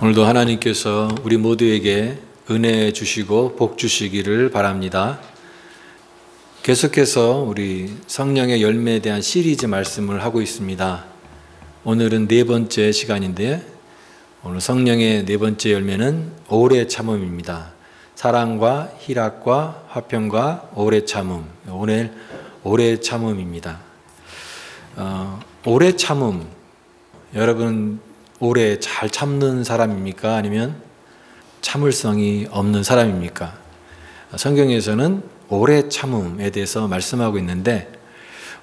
오늘도 하나님께서 우리 모두에게 은혜 주시고 복 주시기를 바랍니다. 계속해서 우리 성령의 열매에 대한 시리즈 말씀을 하고 있습니다. 오늘은 네 번째 시간인데 오늘 성령의 네 번째 열매는 오래 참음입니다. 사랑과 희락과 화평과 오래 참음. 오늘 오래 참음입니다. 오래 참음. 여러분 오래 잘 참는 사람입니까? 아니면 참을성이 없는 사람입니까? 성경에서는 오래 참음에 대해서 말씀하고 있는데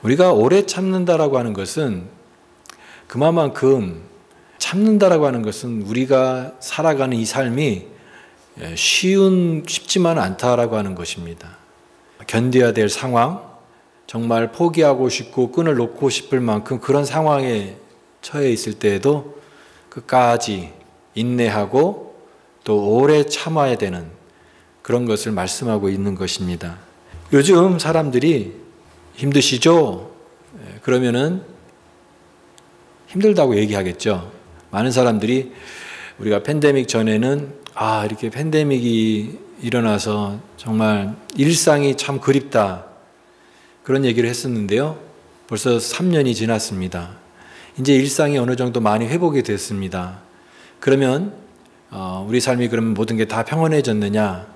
우리가 오래 참는다라고 하는 것은 그만큼 참는다라고 하는 것은 우리가 살아가는 이 삶이 쉽지만 않다라고 하는 것입니다. 견뎌야 될 상황, 정말 포기하고 싶고 끈을 놓고 싶을 만큼 그런 상황에 처해 있을 때에도 끝까지 인내하고 또 오래 참아야 되는 그런 것을 말씀하고 있는 것입니다. 요즘 사람들이 힘드시죠? 그러면은 힘들다고 얘기하겠죠. 많은 사람들이 우리가 팬데믹 전에는 이렇게 팬데믹이 일어나서 정말 일상이 참 그립다 그런 얘기를 했었는데요. 벌써 3년이 지났습니다. 이제 일상이 어느 정도 많이 회복이 됐습니다. 그러면 우리 삶이 그러면 모든 게 다 평온해졌느냐?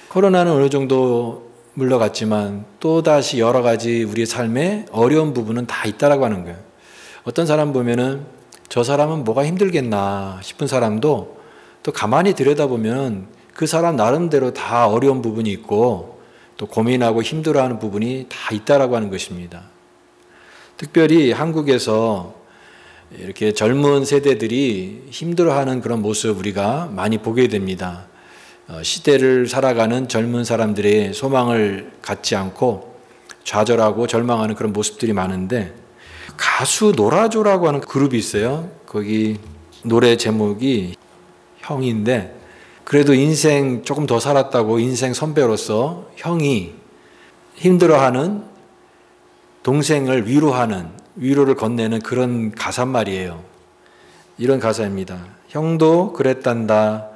코로나는 어느 정도 물러갔지만 또다시 여러 가지 우리의 삶에 어려운 부분은 다 있다라고 하는 거예요. 어떤 사람 보면은 저 사람은 뭐가 힘들겠나 싶은 사람도 또 가만히 들여다보면 그 사람 나름대로 다 어려운 부분이 있고 또 고민하고 힘들어하는 부분이 다 있다라고 하는 것입니다. 특별히 한국에서 이렇게 젊은 세대들이 힘들어하는 그런 모습 우리가 많이 보게 됩니다. 시대를 살아가는 젊은 사람들의 소망을 갖지 않고 좌절하고 절망하는 그런 모습들이 많은데 가수 노라조라고 하는 그룹이 있어요. 거기 노래 제목이 형인데 그래도 인생 조금 더 살았다고 인생 선배로서 형이 힘들어하는 동생을 위로를 건네는 그런 가사말이에요. 이런 가사입니다. 형도 그랬단다.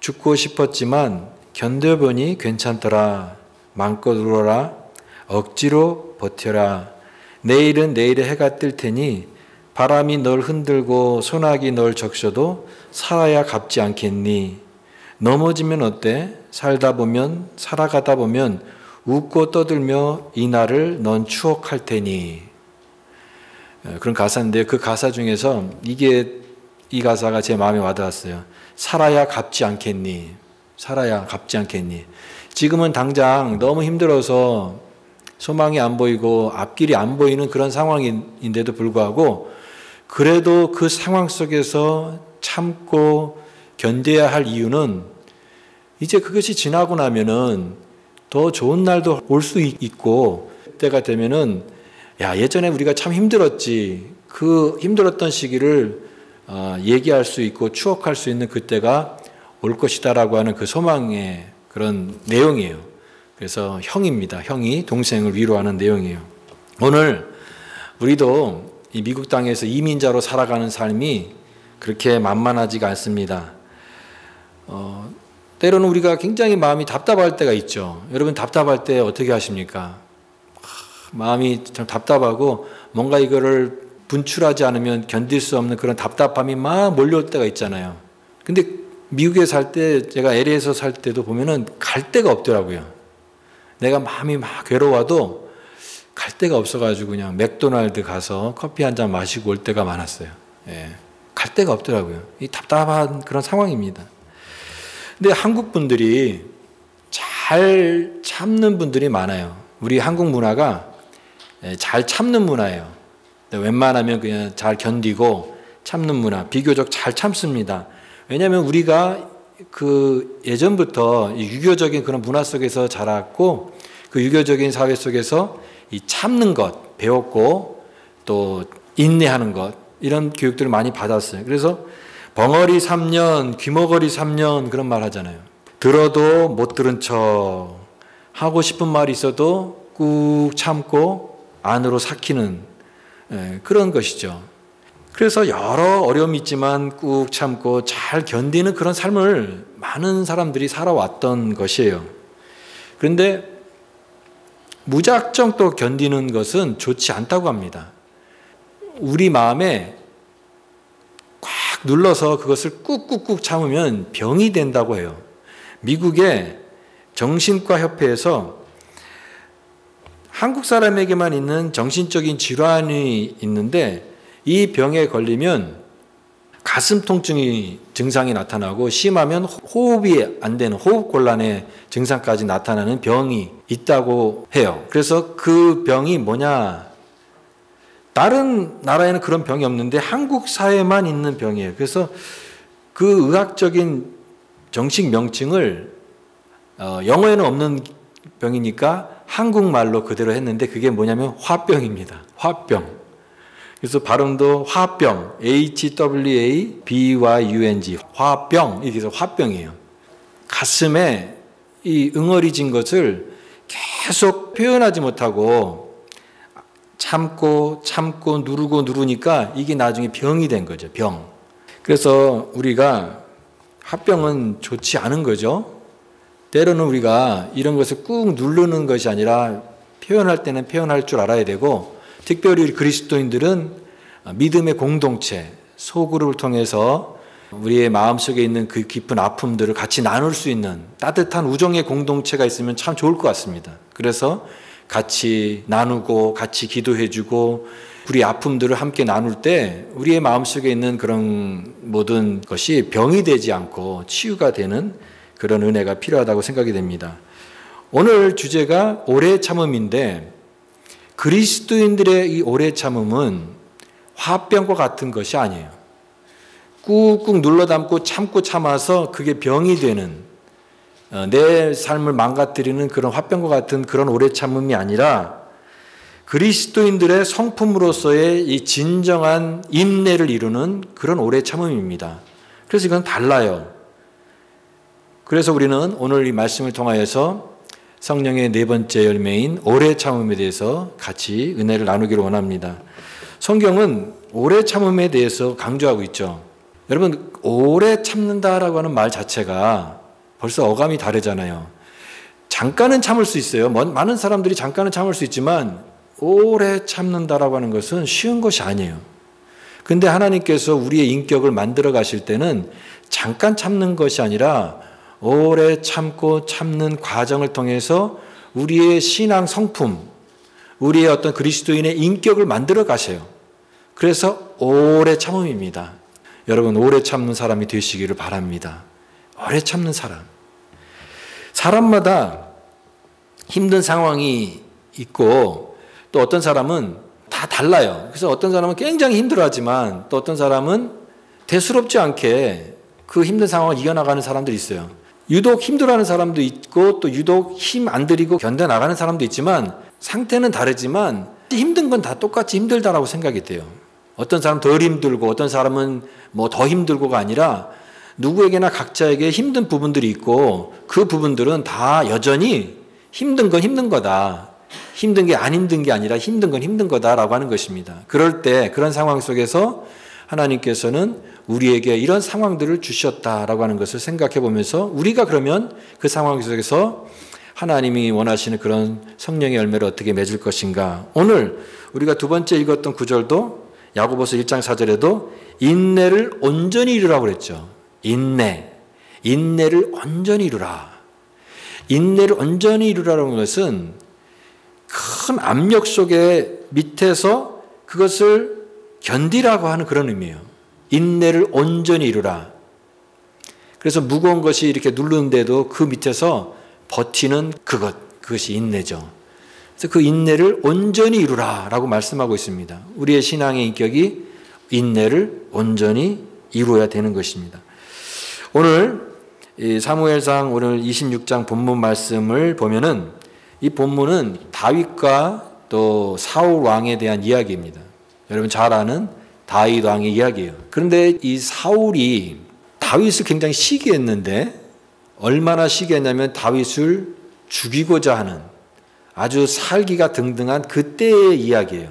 죽고 싶었지만 견뎌보니 괜찮더라. 마음껏 울어라. 억지로 버텨라. 내일은 내일에 해가 뜰 테니 바람이 널 흔들고 소나기 널 적셔도 살아야 갚지 않겠니? 넘어지면 어때? 살다 보면 살아가다 보면 웃고 떠들며 이 날을 넌 추억할 테니. 그런 가사인데 그 가사 중에서 이 가사가 제 마음에 와닿았어요. 살아야 갚지 않겠니? 살아야 갚지 않겠니? 지금은 당장 너무 힘들어서 소망이 안 보이고 앞길이 안 보이는 그런 상황인데도 불구하고 그래도 그 상황 속에서 참고 견뎌야 할 이유는 이제 그것이 지나고 나면은 더 좋은 날도 올 수 있고 때가 되면은 예전에 우리가 참 힘들었지 그 힘들었던 시기를 얘기할 수 있고 추억할 수 있는 그때가 올 것이다라고 하는 그 소망의 그런 내용이에요. 그래서 형입니다. 형이 동생을 위로하는 내용이에요. 오늘 우리도 이 미국 땅에서 이민자로 살아가는 삶이 그렇게 만만하지가 않습니다. 때로는 우리가 굉장히 마음이 답답할 때가 있죠. 여러분 답답할 때 어떻게 하십니까? 마음이 참 답답하고 뭔가 이거를 분출하지 않으면 견딜 수 없는 그런 답답함이 막 몰려올 때가 있잖아요. 근데 미국에 살 때 제가 LA에서 살 때도 보면은 갈 데가 없더라고요. 내가 마음이 막 괴로워도 갈 데가 없어가지고 그냥 맥도날드 가서 커피 한 잔 마시고 올 때가 많았어요. 갈 데가 없더라고요. 이 답답한 그런 상황입니다. 근데 한국 분들이 잘 참는 분들이 많아요. 우리 한국 문화가 잘 참는 문화예요. 웬만하면 그냥 잘 견디고 참는 문화, 비교적 잘 참습니다. 왜냐하면 우리가 그 예전부터 유교적인 그런 문화 속에서 자랐고 그 유교적인 사회 속에서 이 참는 것 배웠고 또 인내하는 것 이런 교육들을 많이 받았어요. 그래서 벙어리 3년, 귀머거리 3년 그런 말 하잖아요. 들어도 못 들은 척 하고 싶은 말이 있어도 꾹 참고 안으로 삭히는 그런 것이죠. 그래서 여러 어려움이 있지만 꾹 참고 잘 견디는 그런 삶을 많은 사람들이 살아왔던 것이에요. 그런데 무작정 또 견디는 것은 좋지 않다고 합니다. 우리 마음에 꽉 눌러서 그것을 꾹꾹꾹 참으면 병이 된다고 해요. 미국의 정신과 협회에서 한국 사람에게만 있는 정신적인 질환이 있는데 이 병에 걸리면 가슴 통증이 증상이 나타나고 심하면 호흡이 안 되는 호흡곤란의 증상까지 나타나는 병이 있다고 해요. 그래서 그 병이 뭐냐? 다른 나라에는 그런 병이 없는데 한국 사회만 있는 병이에요. 그래서 그 의학적인 정식 명칭을 영어에는 없는 병이니까 한국말로 그대로 했는데 그게 뭐냐면 화병입니다. 화병. 그래서 발음도 화병, HWABYUNG, 화병, 이게 화병이에요. 가슴에 이 응어리진 것을 계속 표현하지 못하고 참고 누르니까 이게 나중에 병이 된 거죠, 병. 그래서 우리가 화병은 좋지 않은 거죠. 때로는 우리가 이런 것을 꾹 누르는 것이 아니라 표현할 때는 표현할 줄 알아야 되고, 특별히 우리 그리스도인들은 믿음의 공동체, 소그룹을 통해서 우리의 마음속에 있는 그 깊은 아픔들을 같이 나눌 수 있는 따뜻한 우정의 공동체가 있으면 참 좋을 것 같습니다. 그래서 같이 나누고 같이 기도해주고 우리 아픔들을 함께 나눌 때 우리의 마음속에 있는 그런 모든 것이 병이 되지 않고 치유가 되는 그런 은혜가 필요하다고 생각이 됩니다. 오늘 주제가 오래 참음인데 그리스도인들의 이 오래 참음은 화병과 같은 것이 아니에요. 꾹꾹 눌러 담고 참아서 그게 병이 되는, 내 삶을 망가뜨리는 그런 화병과 같은 그런 오래 참음이 아니라 그리스도인들의 성품으로서의 이 진정한 인내를 이루는 그런 오래 참음입니다. 그래서 이건 달라요. 그래서 우리는 오늘 이 말씀을 통하여서 성령의 네 번째 열매인 오래 참음에 대해서 같이 은혜를 나누기를 원합니다. 성경은 오래 참음에 대해서 강조하고 있죠. 여러분, 오래 참는다라고 하는 말 자체가 벌써 어감이 다르잖아요. 잠깐은 참을 수 있어요. 많은 사람들이 잠깐은 참을 수 있지만 오래 참는다라고 하는 것은 쉬운 것이 아니에요. 근데 하나님께서 우리의 인격을 만들어 가실 때는 잠깐 참는 것이 아니라 오래 참고 참는 과정을 통해서 우리의 신앙 성품, 우리의 어떤 그리스도인의 인격을 만들어 가셔요. 그래서 오래 참음입니다. 여러분, 오래 참는 사람이 되시기를 바랍니다. 오래 참는 사람. 사람마다 힘든 상황이 있고 또 어떤 사람은 다 달라요. 그래서 어떤 사람은 굉장히 힘들어하지만 또 어떤 사람은 대수롭지 않게 그 힘든 상황을 이겨나가는 사람들이 있어요. 유독 힘들어하는 사람도 있고 또 유독 힘 안 들이고 견뎌나가는 사람도 있지만 상태는 다르지만 힘든 건 다 똑같이 힘들다라고 생각이 돼요. 어떤 사람은 덜 힘들고 어떤 사람은 뭐 더 힘들고가 아니라 누구에게나 각자에게 힘든 부분들이 있고 그 부분들은 다 여전히 힘든 건 힘든 거다. 힘든 게 안 힘든 게 아니라 힘든 건 힘든 거다라고 하는 것입니다. 그럴 때 그런 상황 속에서 하나님께서는 우리에게 이런 상황들을 주셨다라고 하는 것을 생각해 보면서 우리가 그러면 그 상황 속에서 하나님이 원하시는 그런 성령의 열매를 어떻게 맺을 것인가. 오늘 우리가 두 번째 읽었던 구절도 야고보서 1장 4절에도 인내를 온전히 이루라고 그랬죠. 인내를 온전히 이루라. 인내를 온전히 이루라는 것은 큰 압력 속에 밑에서 그것을 견디라고 하는 그런 의미예요. 인내를 온전히 이루라. 그래서 무거운 것이 이렇게 누르는데도 그 밑에서 버티는 그것이 인내죠. 그래서 그 인내를 온전히 이루라 라고 말씀하고 있습니다. 우리의 신앙의 인격이 인내를 온전히 이루어야 되는 것입니다. 오늘 사무엘상 오늘 26장 본문 말씀을 보면은 이 본문은 다윗과 또 사울 왕에 대한 이야기입니다. 여러분 잘 아는 다윗 왕의 이야기예요. 그런데 이 사울이 다윗을 굉장히 시기했는데 얼마나 시기했냐면 다윗을 죽이고자 하는 아주 살기가 등등한 그때의 이야기예요.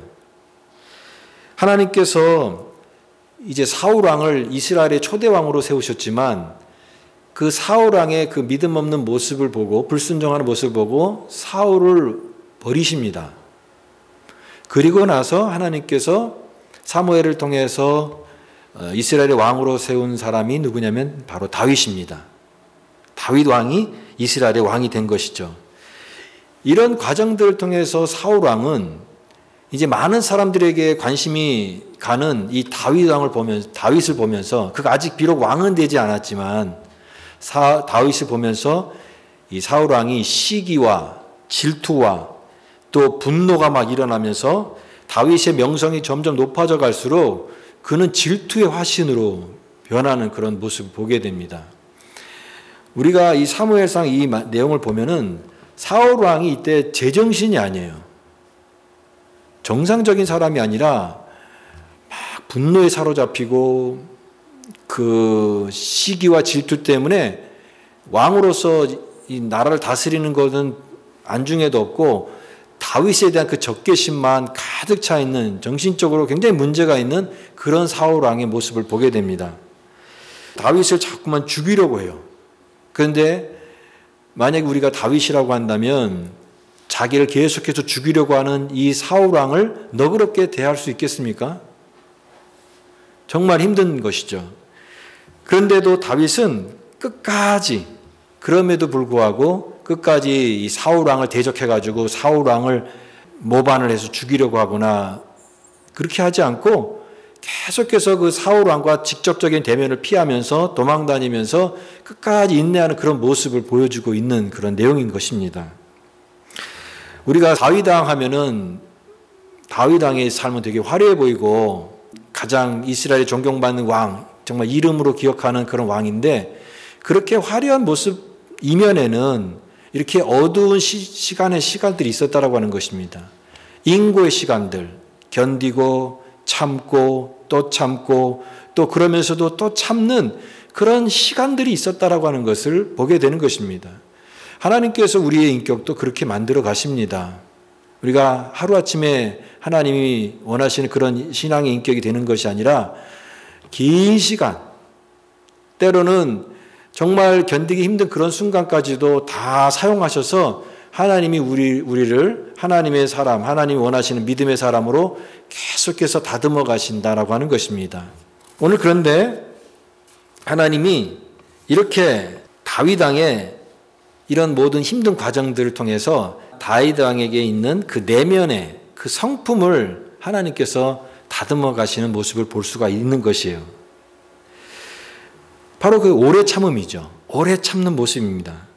하나님께서 이제 사울 왕을 이스라엘의 초대 왕으로 세우셨지만 그 사울 왕의 그 믿음 없는 모습을 보고 불순종하는 모습을 보고 사울을 버리십니다. 그리고 나서 하나님께서 사무엘을 통해서 이스라엘의 왕으로 세운 사람이 누구냐면 바로 다윗입니다. 다윗 왕이 이스라엘의 왕이 된 것이죠. 이런 과정들을 통해서 사울 왕은 이제 많은 사람들에게 관심이 가는 이 다윗을 보면서 그가 아직 비록 왕은 되지 않았지만 다윗을 보면서 이 사울 왕이 시기와 질투와 또 분노가 막 일어나면서 다윗의 명성이 점점 높아져 갈수록 그는 질투의 화신으로 변하는 그런 모습을 보게 됩니다. 우리가 이 사무엘상 이 내용을 보면은 사울 왕이 이때 제정신이 아니에요. 정상적인 사람이 아니라 막 분노에 사로잡히고 그 시기와 질투 때문에 왕으로서 이 나라를 다스리는 것은 안중에도 없고 다윗에 대한 그 적개심만 가득 차 있는 정신적으로 굉장히 문제가 있는 그런 사울 왕의 모습을 보게 됩니다. 다윗을 자꾸만 죽이려고 해요. 그런데 만약에 우리가 다윗이라고 한다면 자기를 계속해서 죽이려고 하는 이 사울 왕을 너그럽게 대할 수 있겠습니까? 정말 힘든 것이죠. 그런데도 다윗은 끝까지 그럼에도 불구하고 끝까지 이 사울 왕을 대적해가지고 사울 왕을 모반을 해서 죽이려고 하거나 그렇게 하지 않고 계속해서 그 사울 왕과 직접적인 대면을 피하면서 도망다니면서 끝까지 인내하는 그런 모습을 보여주고 있는 그런 내용인 것입니다. 우리가 다윗 왕 하면은 다윗 왕의 삶은 되게 화려해 보이고 가장 이스라엘에 존경받는 왕, 정말 이름으로 기억하는 그런 왕인데 그렇게 화려한 모습 이면에는 이렇게 어두운 시간들이 있었다라고 하는 것입니다. 인고의 시간들, 견디고 참고 또 참고 또 그러면서도 또 참는 그런 시간들이 있었다라고 하는 것을 보게 되는 것입니다. 하나님께서 우리의 인격도 그렇게 만들어 가십니다. 우리가 하루아침에 하나님이 원하시는 그런 신앙의 인격이 되는 것이 아니라 긴 시간, 때로는 정말 견디기 힘든 그런 순간까지도 다 사용하셔서 하나님이 우리를 하나님의 사람, 하나님이 원하시는 믿음의 사람으로 계속해서 다듬어 가신다라고 하는 것입니다. 오늘 그런데 하나님이 이렇게 다윗 왕의 이런 모든 힘든 과정들을 통해서 다윗 왕에게 있는 그 내면의 그 성품을 하나님께서 다듬어 가시는 모습을 볼 수가 있는 것이에요. 바로 그 오래 참음이죠. 오래 참는 모습입니다.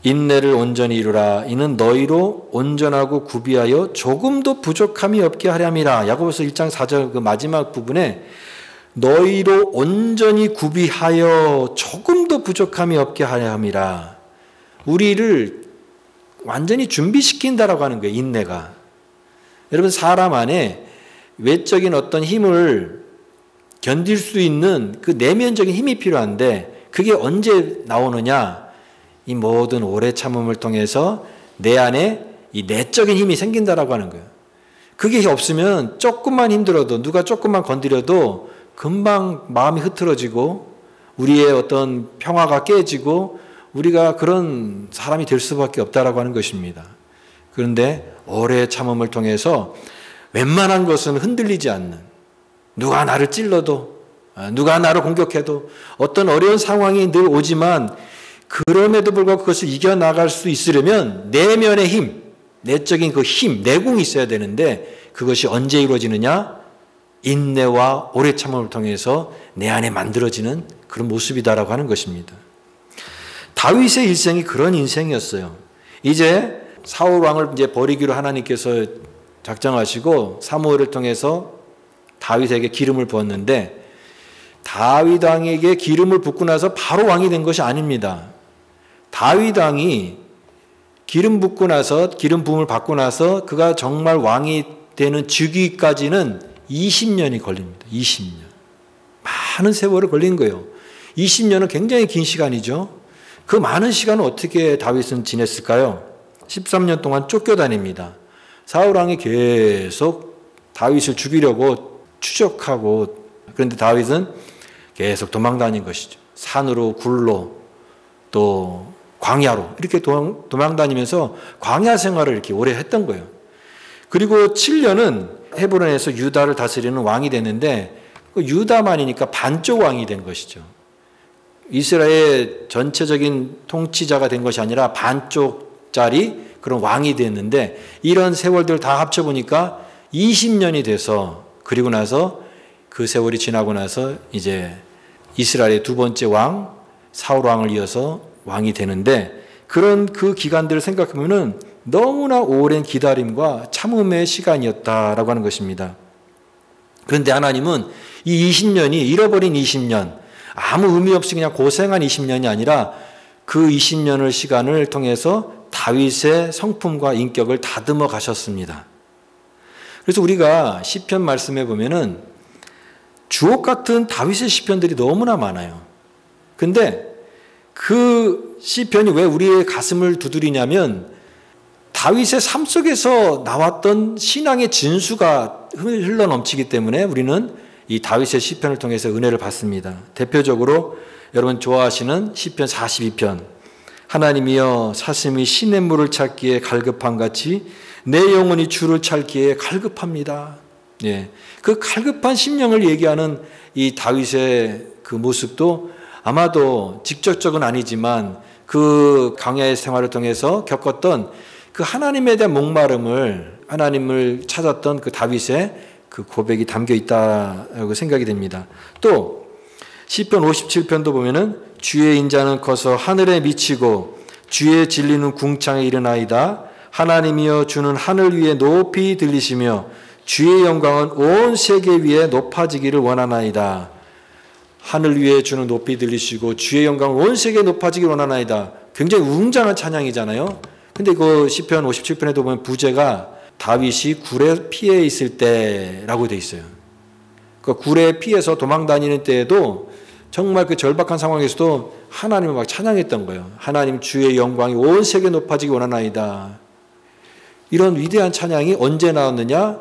인내를 온전히 이루라. 이는 너희로 온전하고 구비하여 조금도 부족함이 없게 하렴이라. 야고보서 1장 4절 그 마지막 부분에 너희로 온전히 구비하여 조금도 부족함이 없게 하렴이라. 우리를 완전히 준비시킨다라고 하는 거예요. 인내가. 여러분 사람 안에 외적인 어떤 힘을 견딜 수 있는 그 내면적인 힘이 필요한데 그게 언제 나오느냐? 이 모든 오래 참음을 통해서 내 안에 이 내적인 힘이 생긴다라고 하는 거예요. 그게 없으면 조금만 힘들어도 누가 조금만 건드려도 금방 마음이 흐트러지고 우리의 어떤 평화가 깨지고 우리가 그런 사람이 될 수밖에 없다라고 하는 것입니다. 그런데 오래 참음을 통해서 웬만한 것은 흔들리지 않는 누가 나를 찔러도 누가 나를 공격해도 어떤 어려운 상황이 늘 오지만 그럼에도 불구하고 그것을 이겨나갈 수 있으려면 내면의 힘, 내적인 그 힘, 내공이 있어야 되는데 그것이 언제 이루어지느냐? 인내와 오래 참음을 통해서 내 안에 만들어지는 그런 모습이다라고 하는 것입니다. 다윗의 일생이 그런 인생이었어요. 이제 사울 왕을 이제 버리기로 하나님께서 작정하시고 사무엘을 통해서 다윗에게 기름을 부었는데 다윗 왕에게 기름을 붓고 나서 바로 왕이 된 것이 아닙니다. 다윗 왕이 기름 부음을 받고 나서 그가 정말 왕이 되는 즉위까지는 20년이 걸립니다. 20년. 많은 세월이 걸린 거예요. 20년은 굉장히 긴 시간이죠. 그 많은 시간을 어떻게 다윗은 지냈을까요? 13년 동안 쫓겨다닙니다. 사울 왕이 계속 다윗을 죽이려고 추적하고 그런데 다윗은 계속 도망다닌 것이죠. 산으로 굴로 또 광야로 이렇게 도망다니면서 광야 생활을 이렇게 오래 했던 거예요. 그리고 7년은 헤브론에서 유다를 다스리는 왕이 됐는데 유다만이니까 반쪽 왕이 된 것이죠. 이스라엘 전체적인 통치자가 된 것이 아니라 반쪽짜리 그런 왕이 됐는데 이런 세월들 다 합쳐보니까 20년이 돼서 그리고 나서 그 세월이 지나고 나서 이제 이스라엘의 두 번째 왕 사울 왕을 이어서 왕이 되는데 그런 그 기간들을 생각하면은 너무나 오랜 기다림과 참음의 시간이었다라고 하는 것입니다. 그런데 하나님은 이 20년이 잃어버린 20년, 아무 의미 없이 그냥 고생한 20년이 아니라 그 20년의 시간을 통해서 다윗의 성품과 인격을 다듬어 가셨습니다. 그래서 우리가 시편 말씀에 보면은 주옥 같은 다윗의 시편들이 너무나 많아요. 근데 그 시편이 왜 우리의 가슴을 두드리냐면 다윗의 삶 속에서 나왔던 신앙의 진수가 흘러넘치기 때문에 우리는 이 다윗의 시편을 통해서 은혜를 받습니다. 대표적으로 여러분 좋아하시는 시편 42편. 하나님이여 사슴이 시냇물을 찾기에 갈급한 같이 내 영혼이 주를 찾기에 갈급합니다. 예. 그 갈급한 심령을 얘기하는 이 다윗의 그 모습도 아마도 직접적은 아니지만 그 광야의 생활을 통해서 겪었던 그 하나님에 대한 목마름을 하나님을 찾았던 그 다윗의 그 고백이 담겨 있다고 생각이 됩니다. 또 시편 57편도 보면은 주의 인자는 커서 하늘에 미치고 주의 진리는 궁창에 이르나이다. 하나님이여 주는 하늘 위에 높이 들리시며 주의 영광은 온 세계 위에 높아지기를 원하나이다. 하늘 위에 주는 높이 들리시고 주의 영광은 온 세계에 높아지기를 원하나이다. 굉장히 웅장한 찬양이잖아요. 근데 그 시편 57편에도 보면 부제가 다윗이 굴에 피해 있을 때라고 돼 있어요. 그 굴에 피해서 도망다니는 때에도 정말 그 절박한 상황에서도 하나님을 막 찬양했던 거예요. 하나님 주의 영광이 온 세계에 높아지기 원하나이다. 이런 위대한 찬양이 언제 나왔느냐?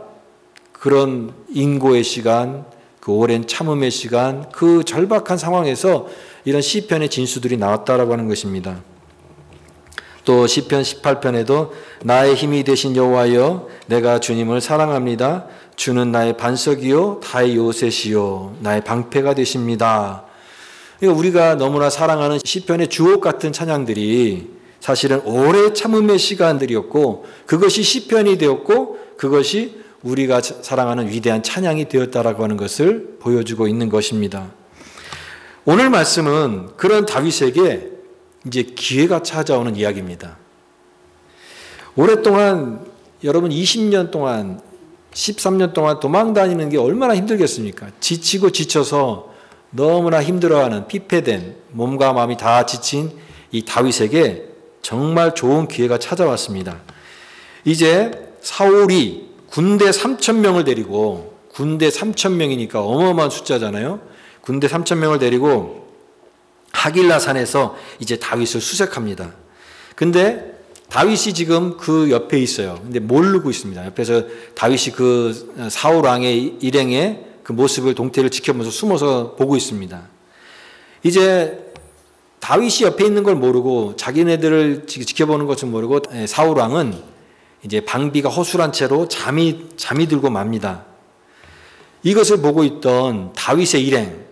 그런 인고의 시간, 그 오랜 참음의 시간, 그 절박한 상황에서 이런 시편의 진수들이 나왔다라고 하는 것입니다. 또 시편 18편에도 나의 힘이 되신 여호와여 내가 주님을 사랑합니다. 주는 나의 반석이요 다의 요새시요 나의 방패가 되십니다. 우리가 너무나 사랑하는 시편의 주옥 같은 찬양들이 사실은 오래 참음의 시간들이었고 그것이 시편이 되었고 그것이 우리가 사랑하는 위대한 찬양이 되었다라고 하는 것을 보여주고 있는 것입니다. 오늘 말씀은 그런 다윗에게 이제 기회가 찾아오는 이야기입니다. 오랫동안 여러분 20년 동안 13년 동안 도망다니는 게 얼마나 힘들겠습니까? 지치고 지쳐서 너무나 힘들어하는 피폐된 몸과 마음이 다 지친 이 다윗에게 정말 좋은 기회가 찾아왔습니다. 이제 사울이 군대 3,000명을 데리고 군대 3,000명이니까 어마어마한 숫자잖아요. 군대 3,000명을 데리고 하길라 산에서 이제 다윗을 수색합니다. 근데 다윗이 지금 그 옆에 있어요. 근데 모르고 있습니다. 옆에서 다윗이 그 사울 왕의 일행의 그 모습을 동태를 지켜보면서 숨어서 보고 있습니다. 이제 다윗이 옆에 있는 걸 모르고 자기네들을 지켜보는 것을 모르고 사울 왕은 이제 방비가 허술한 채로 잠이 들고 맙니다. 이것을 보고 있던 다윗의 일행,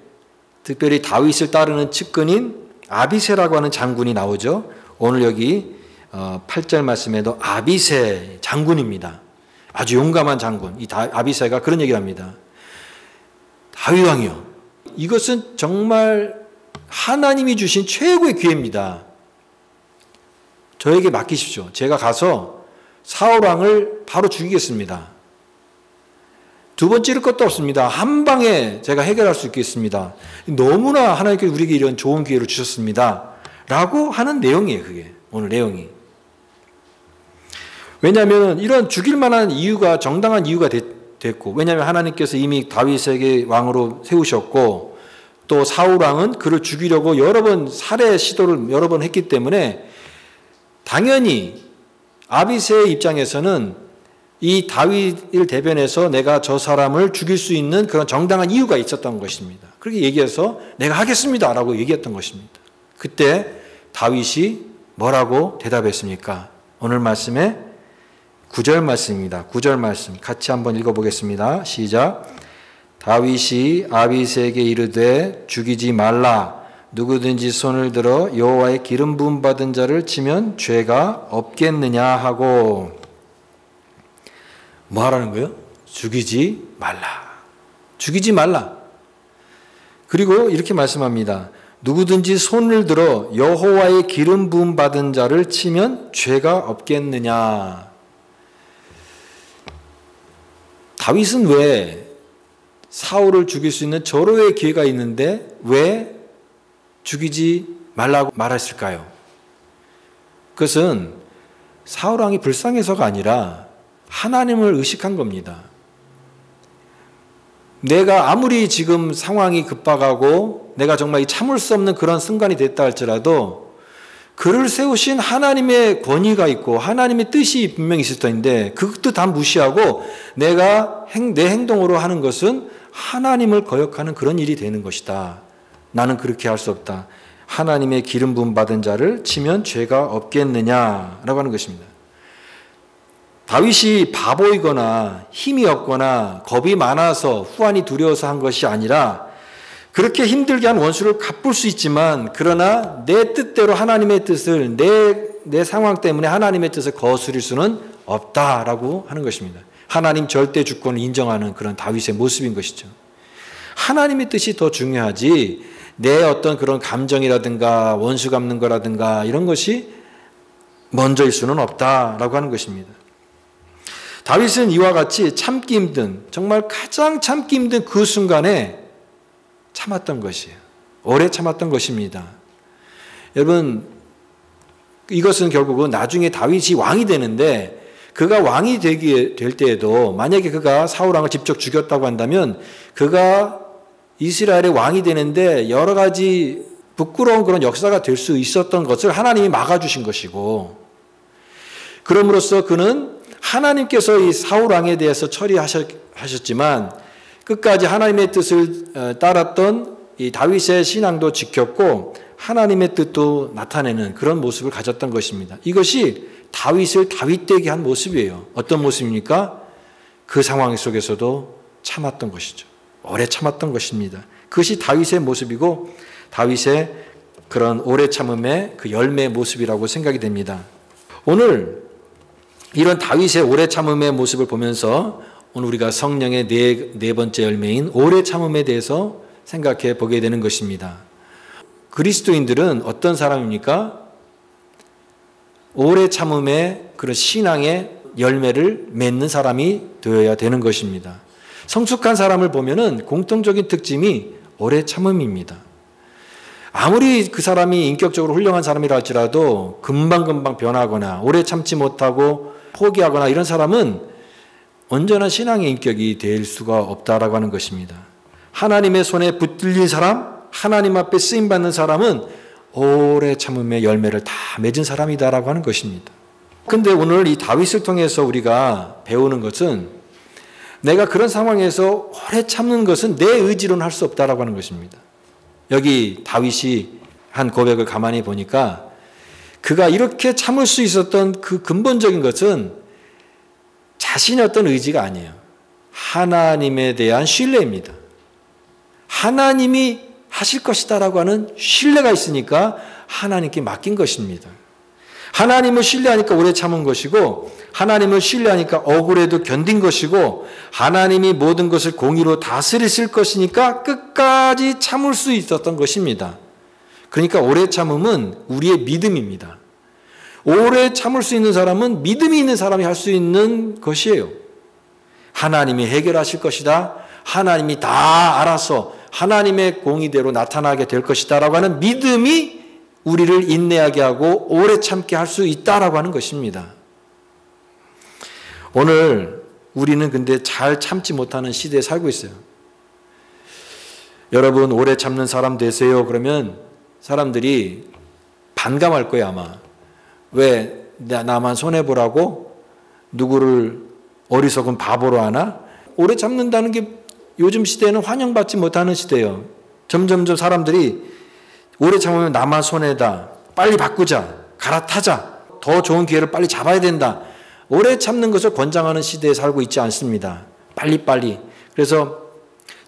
특별히 다윗을 따르는 측근인 아비새라고 하는 장군이 나오죠. 오늘 여기 8절 말씀에도 아비새 장군입니다. 아주 용감한 장군. 이 아비새가 그런 얘기를 합니다. 다윗 왕이요. 이것은 정말 하나님이 주신 최고의 기회입니다. 저에게 맡기십시오. 제가 가서 사울 왕을 바로 죽이겠습니다. 두 번 찌를 것도 없습니다. 한 방에 제가 해결할 수 있겠습니다. 너무나 하나님께서 우리에게 이런 좋은 기회를 주셨습니다. 라고 하는 내용이에요. 그게 오늘 내용이. 왜냐하면 이런 죽일 만한 이유가 정당한 이유가 됐고 왜냐하면 하나님께서 이미 다윗에게 왕으로 세우셨고 또 사울 왕은 그를 죽이려고 여러 번 살해 시도를 여러 번 했기 때문에 당연히 아비새의 입장에서는 이 다윗을 대변해서 내가 저 사람을 죽일 수 있는 그런 정당한 이유가 있었던 것입니다. 그렇게 얘기해서 내가 하겠습니다 라고 얘기했던 것입니다. 그때 다윗이 뭐라고 대답했습니까? 오늘 말씀에 9절 말씀입니다. 9절 말씀 같이 한번 읽어보겠습니다. 시작. 다윗이 아비새에게 이르되 죽이지 말라. 누구든지 손을 들어 여호와의 기름 부음 받은 자를 치면 죄가 없겠느냐 하고. 뭐 하라는 거예요? 죽이지 말라. 죽이지 말라. 그리고 이렇게 말씀합니다. 누구든지 손을 들어 여호와의 기름 부음 받은 자를 치면 죄가 없겠느냐. 다윗은 왜 사울을 죽일 수 있는 절호의 기회가 있는데 왜 죽이지 말라고 말했을까요? 그것은 사울 왕이 불쌍해서가 아니라 하나님을 의식한 겁니다. 내가 아무리 지금 상황이 급박하고 내가 정말 참을 수 없는 그런 순간이 됐다 할지라도 그를 세우신 하나님의 권위가 있고 하나님의 뜻이 분명히 있을 텐데 그것도 다 무시하고 내가 내 행동으로 하는 것은 하나님을 거역하는 그런 일이 되는 것이다. 나는 그렇게 할 수 없다. 하나님의 기름 부음 받은 자를 치면 죄가 없겠느냐라고 하는 것입니다. 다윗이 바보이거나 힘이 없거나 겁이 많아서 후환이 두려워서 한 것이 아니라 그렇게 힘들게 한 원수를 갚을 수 있지만 그러나 내 뜻대로 하나님의 뜻을 내 상황 때문에 하나님의 뜻을 거스릴 수는 없다라고 하는 것입니다. 하나님 절대 주권을 인정하는 그런 다윗의 모습인 것이죠. 하나님의 뜻이 더 중요하지 내 어떤 그런 감정이라든가 원수 갚는 거라든가 이런 것이 먼저일 수는 없다라고 하는 것입니다. 다윗은 이와 같이 참기 힘든 정말 가장 참기 힘든 그 순간에 참았던 것이에요. 오래 참았던 것입니다. 여러분 이것은 결국은 나중에 다윗이 왕이 되는데 그가 왕이 될 때에도 만약에 그가 사울 왕을 직접 죽였다고 한다면 그가 이스라엘의 왕이 되는데 여러 가지 부끄러운 그런 역사가 될 수 있었던 것을 하나님이 막아주신 것이고 그럼으로써 그는 하나님께서 이 사울 왕에 대해서 처리하셨지만 끝까지 하나님의 뜻을 따랐던 이 다윗의 신앙도 지켰고 하나님의 뜻도 나타내는 그런 모습을 가졌던 것입니다. 이것이 다윗을 다윗되게 한 모습이에요. 어떤 모습입니까? 그 상황 속에서도 참았던 것이죠. 오래 참았던 것입니다. 그것이 다윗의 모습이고 다윗의 그런 오래 참음의 그 열매의 모습이라고 생각이 됩니다. 오늘 이런 다윗의 오래 참음의 모습을 보면서 오늘 우리가 성령의 네 번째 열매인 오래 참음에 대해서 생각해 보게 되는 것입니다. 그리스도인들은 어떤 사람입니까? 오래 참음의 그런 신앙의 열매를 맺는 사람이 되어야 되는 것입니다. 성숙한 사람을 보면은 공통적인 특징이 오래 참음입니다. 아무리 그 사람이 인격적으로 훌륭한 사람이라 할지라도 금방금방 변하거나 오래 참지 못하고 포기하거나 이런 사람은 온전한 신앙의 인격이 될 수가 없다라고 하는 것입니다. 하나님의 손에 붙들린 사람, 하나님 앞에 쓰임받는 사람은 오래 참음의 열매를 다 맺은 사람이다라고 하는 것입니다. 근데 오늘 이 다윗을 통해서 우리가 배우는 것은 내가 그런 상황에서 오래 참는 것은 내 의지로는 할 수 없다라고 하는 것입니다. 여기 다윗이 한 고백을 가만히 보니까 그가 이렇게 참을 수 있었던 그 근본적인 것은 자신의 어떤 의지가 아니에요. 하나님에 대한 신뢰입니다. 하나님이 하실 것이다라고 하는 신뢰가 있으니까 하나님께 맡긴 것입니다. 하나님을 신뢰하니까 오래 참은 것이고 하나님을 신뢰하니까 억울해도 견딘 것이고 하나님이 모든 것을 공의로 다스리실 것이니까 끝까지 참을 수 있었던 것입니다. 그러니까 오래 참음은 우리의 믿음입니다. 오래 참을 수 있는 사람은 믿음이 있는 사람이 할 수 있는 것이에요. 하나님이 해결하실 것이다. 하나님이 다 알아서 하나님의 공의대로 나타나게 될 것이다 라고 하는 믿음이 우리를 인내하게 하고 오래 참게 할 수 있다라고 하는 것입니다. 오늘 우리는 근데 잘 참지 못하는 시대에 살고 있어요. 여러분 오래 참는 사람 되세요. 그러면 사람들이 반감할 거예요 아마. 왜 나만 손해보라고 누구를 어리석은 바보로 하나? 오래 참는다는 게 요즘 시대에는 환영받지 못하는 시대예요. 점점점 사람들이 오래 참으면 나만 손해다. 빨리 바꾸자. 갈아타자. 더 좋은 기회를 빨리 잡아야 된다. 오래 참는 것을 권장하는 시대에 살고 있지 않습니다. 빨리빨리. 그래서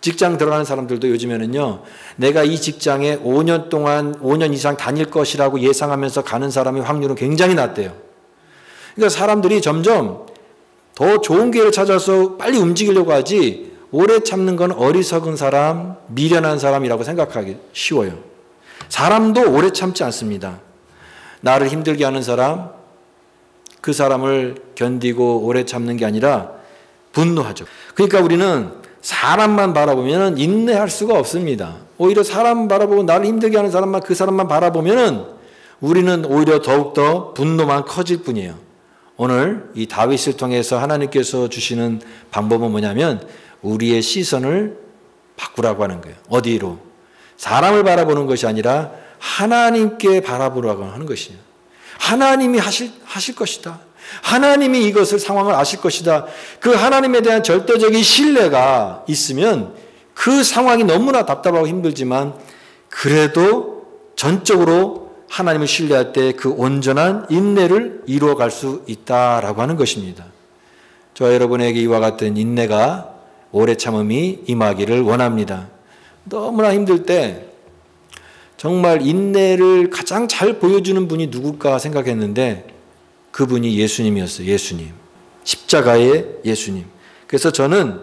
직장 들어가는 사람들도 요즘에는요, 내가 이 직장에 5년 동안 5년 이상 다닐 것이라고 예상하면서 가는 사람의 확률은 굉장히 낮대요. 그러니까 사람들이 점점 더 좋은 기회를 찾아서 빨리 움직이려고 하지, 오래 참는 건 어리석은 사람, 미련한 사람이라고 생각하기 쉬워요. 사람도 오래 참지 않습니다. 나를 힘들게 하는 사람, 그 사람을 견디고 오래 참는 게 아니라 분노하죠. 그러니까 우리는 사람만 바라보면 인내할 수가 없습니다. 오히려 사람 바라보고 나를 힘들게 하는 사람만, 그 사람만 바라보면 우리는 오히려 더욱더 분노만 커질 뿐이에요. 오늘 이 다윗을 통해서 하나님께서 주시는 방법은 뭐냐면 우리의 시선을 바꾸라고 하는 거예요. 어디로? 사람을 바라보는 것이 아니라 하나님께 바라보라고 하는 것이에요. 하나님이 하실 것이다. 하나님이 이것을 상황을 아실 것이다. 그 하나님에 대한 절대적인 신뢰가 있으면 그 상황이 너무나 답답하고 힘들지만 그래도 전적으로 하나님을 신뢰할 때 그 온전한 인내를 이루어갈 수 있다라고 하는 것입니다. 저와 여러분에게 이와 같은 인내가 오래 참음이 임하기를 원합니다. 너무나 힘들 때 정말 인내를 가장 잘 보여주는 분이 누굴까 생각했는데 그분이 예수님이었어요. 예수님. 십자가의 예수님. 그래서 저는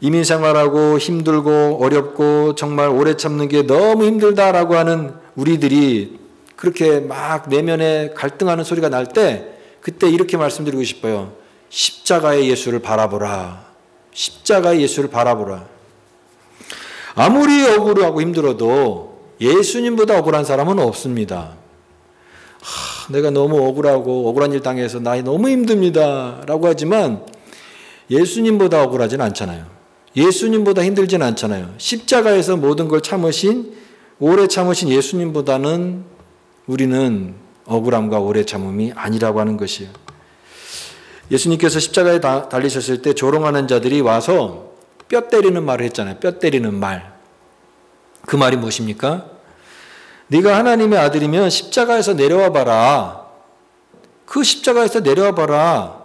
이민 생활하고 힘들고 어렵고 정말 오래 참는 게 너무 힘들다라고 하는 우리들이 그렇게 막 내면에 갈등하는 소리가 날 때 그때 이렇게 말씀드리고 싶어요. 십자가의 예수를 바라보라. 십자가의 예수를 바라보라. 아무리 억울하고 힘들어도 예수님보다 억울한 사람은 없습니다. 내가 너무 억울하고 억울한 일 당해서 나 너무 힘듭니다 라고 하지만 예수님보다 억울하진 않잖아요. 예수님보다 힘들진 않잖아요. 십자가에서 모든 걸 참으신, 오래 참으신 예수님보다는 우리는 억울함과 오래 참음이 아니라고 하는 것이에요. 예수님께서 십자가에 달리셨을 때 조롱하는 자들이 와서 뼈 때리는 말을 했잖아요. 뼈 때리는 말. 그 말이 무엇입니까? 네가 하나님의 아들이면 십자가에서 내려와 봐라. 그 십자가에서 내려와 봐라.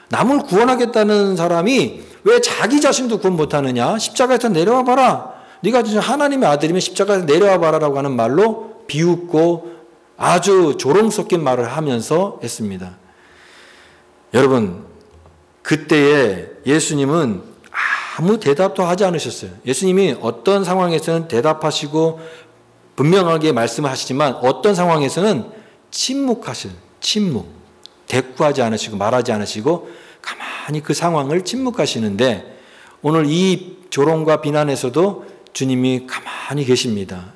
남을 구원하겠다는 사람이 왜 자기 자신도 구원 못하느냐? 십자가에서 내려와 봐라. 네가 진짜 하나님의 아들이면 십자가에서 내려와 봐라라고 하는 말로 비웃고 아주 조롱 섞인 말을 하면서 했습니다. 여러분, 그때에 예수님은 아무 대답도 하지 않으셨어요. 예수님이 어떤 상황에서는 대답하시고 분명하게 말씀을 하시지만 어떤 상황에서는 침묵하시는, 침묵. 대꾸하지 않으시고 말하지 않으시고 가만히 그 상황을 침묵하시는데 오늘 이 조롱과 비난에서도 주님이 가만히 계십니다.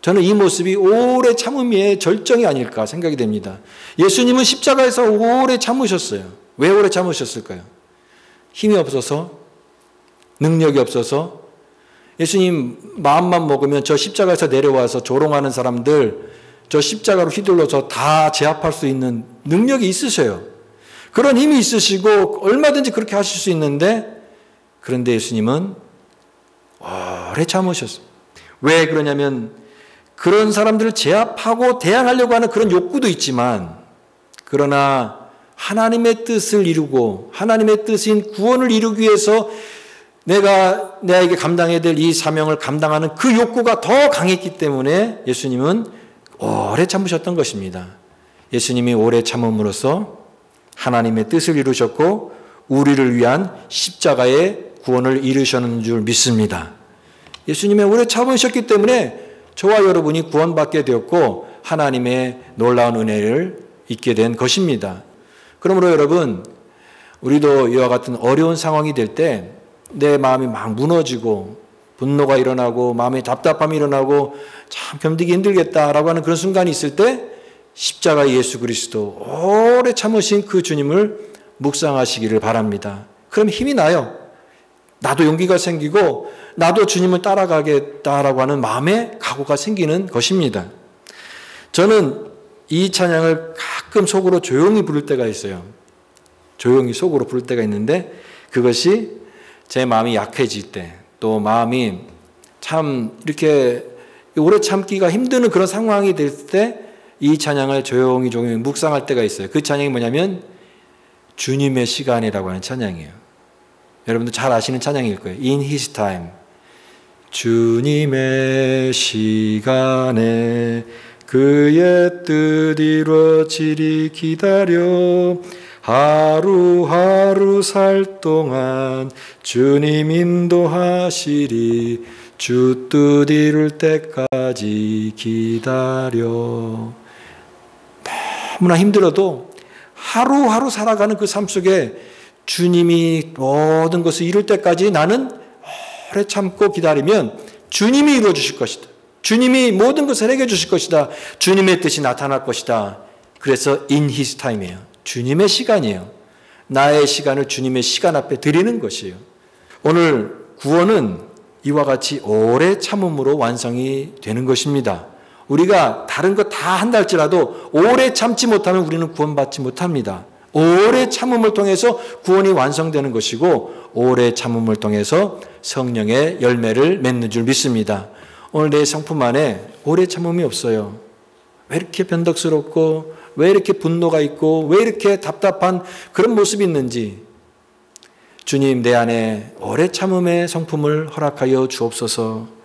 저는 이 모습이 오래 참음의 절정이 아닐까 생각이 됩니다. 예수님은 십자가에서 오래 참으셨어요. 왜 오래 참으셨을까요? 힘이 없어서? 능력이 없어서? 예수님 마음만 먹으면 저 십자가에서 내려와서 조롱하는 사람들 저 십자가로 휘둘러서 다 제압할 수 있는 능력이 있으셔요. 그런 힘이 있으시고 얼마든지 그렇게 하실 수 있는데 그런데 예수님은 오래 참으셨어요. 왜 그러냐면 그런 사람들을 제압하고 대항하려고 하는 그런 욕구도 있지만 그러나 하나님의 뜻을 이루고 하나님의 뜻인 구원을 이루기 위해서 내가 나에게 감당해야 될 이 사명을 감당하는 그 욕구가 더 강했기 때문에 예수님은 오래 참으셨던 것입니다. 예수님이 오래 참음으로써 하나님의 뜻을 이루셨고 우리를 위한 십자가의 구원을 이루셨는 줄 믿습니다. 예수님의 오래 참으셨기 때문에 저와 여러분이 구원받게 되었고 하나님의 놀라운 은혜를 잊게 된 것입니다. 그러므로 여러분, 우리도 이와 같은 어려운 상황이 될 때 내 마음이 막 무너지고 분노가 일어나고 마음에 답답함이 일어나고 참 견디기 힘들겠다라고 하는 그런 순간이 있을 때 십자가 예수 그리스도 오래 참으신 그 주님을 묵상하시기를 바랍니다. 그럼 힘이 나요. 나도 용기가 생기고 나도 주님을 따라가겠다라고 하는 마음의 각오가 생기는 것입니다. 저는 이 찬양을 가끔 속으로 조용히 부를 때가 있어요. 조용히 속으로 부를 때가 있는데 그것이 제 마음이 약해질 때, 또 마음이 참 이렇게 오래 참기가 힘드는 그런 상황이 될 때 이 찬양을 조용히 묵상할 때가 있어요. 그 찬양이 뭐냐면 주님의 시간이라고 하는 찬양이에요. 여러분들 잘 아시는 찬양일 거예요. In His time. 주님의 시간에 그의 뜻 이루어지리 기다려 하루하루 살 동안 주님 인도하시리 주 뜻 이룰 때까지 기다려. 너무나 힘들어도 하루하루 살아가는 그 삶 속에 주님이 모든 것을 이룰 때까지 나는 오래 참고 기다리면 주님이 이루어 주실 것이다. 주님이 모든 것을 해결해 주실 것이다. 주님의 뜻이 나타날 것이다. 그래서 in his time이에요. 주님의 시간이에요. 나의 시간을 주님의 시간 앞에 드리는 것이에요. 오늘 구원은 이와 같이 오래 참음으로 완성이 되는 것입니다. 우리가 다른 거 다 한다 할지라도 오래 참지 못하면 우리는 구원받지 못합니다. 오래 참음을 통해서 구원이 완성되는 것이고 오래 참음을 통해서 성령의 열매를 맺는 줄 믿습니다. 오늘 내 성품 안에 오래 참음이 없어요. 왜 이렇게 변덕스럽고 왜 이렇게 분노가 있고 왜 이렇게 답답한 그런 모습이 있는지 주님 내 안에 오래 참음의 성품을 허락하여 주옵소서.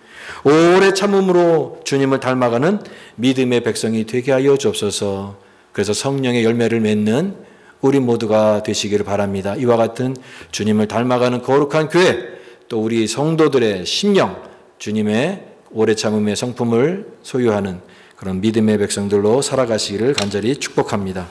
오래 참음으로 주님을 닮아가는 믿음의 백성이 되게 하여 주옵소서. 그래서 성령의 열매를 맺는 우리 모두가 되시기를 바랍니다. 이와 같은 주님을 닮아가는 거룩한 교회, 또 우리 성도들의 심령, 주님의 오래 참음의 성품을 소유하는 그런 믿음의 백성들로 살아가시기를 간절히 축복합니다.